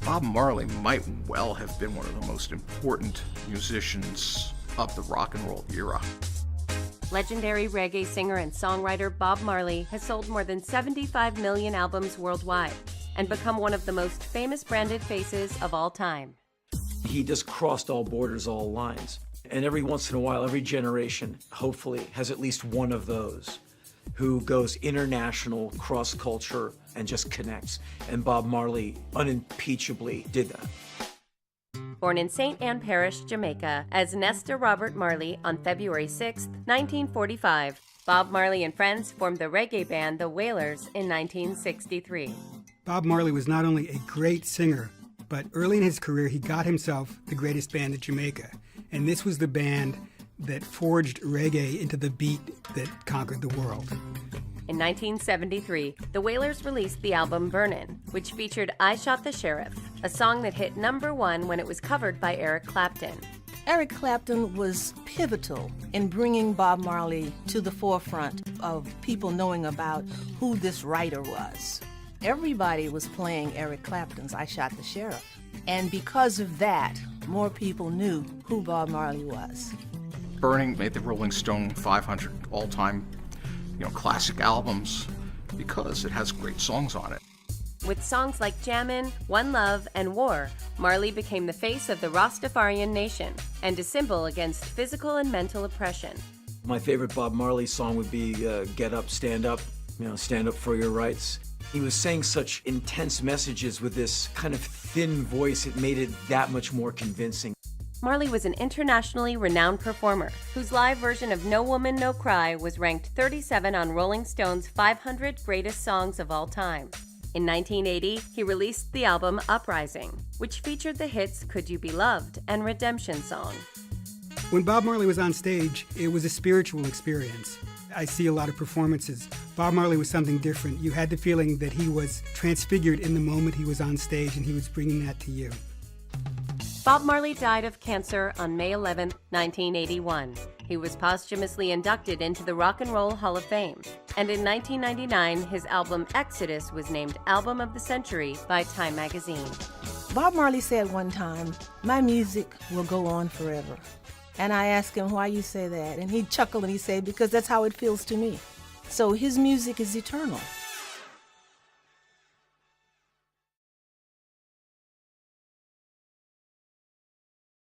Bob Marley might well have been one of the most important musicians of the rock and roll era. Legendary reggae singer and songwriter Bob Marley has sold more than 75 million albums worldwide and become one of the most famous branded faces of all time. He just crossed all borders, all lines. And every once in a while, every generation, hopefully, has at least one of those who goes international, cross-culture, and just connects. And Bob Marley unimpeachably did that. Born in St. Ann Parish, Jamaica, as Nesta Robert Marley on February 6, 1945, Bob Marley and friends formed the reggae band The Wailers in 1963. Bob Marley was not only a great singer, but early in his career he got himself the greatest band in Jamaica. And this was the band that forged reggae into the beat that conquered the world. In 1973, the Wailers released the album Burnin', which featured I Shot the Sheriff, a song that hit #1 when it was covered by Eric Clapton. Eric Clapton was pivotal in bringing Bob Marley to the forefront of people knowing about who this writer was. Everybody was playing Eric Clapton's I Shot the Sheriff. And because of that, more people knew who Bob Marley was. Burning made the Rolling Stone 500 all-time, classic albums because it has great songs on it. With songs like Jammin', One Love, and War, Marley became the face of the Rastafarian nation and a symbol against physical and mental oppression. My favorite Bob Marley song would be Get Up, Stand Up, stand up for your rights. He was saying such intense messages with this kind of thin voice, it made it that much more convincing. Marley was an internationally renowned performer whose live version of No Woman, No Cry was ranked 37 on Rolling Stone's 500 Greatest Songs of All Time. In 1980, he released the album Uprising, which featured the hits Could You Be Loved and Redemption Song. When Bob Marley was on stage, it was a spiritual experience. I see a lot of performances. Bob Marley was something different. You had the feeling that he was transfigured in the moment he was on stage, and he was bringing that to you. Bob Marley died of cancer on May 11, 1981. He was posthumously inducted into the Rock and Roll Hall of Fame. And in 1999, his album Exodus was named Album of the Century by Time magazine. Bob Marley said one time, "My music will go on forever." And I asked him, "Why you say that?" And he chuckled and he said, "Because that's how it feels to me." So his music is eternal.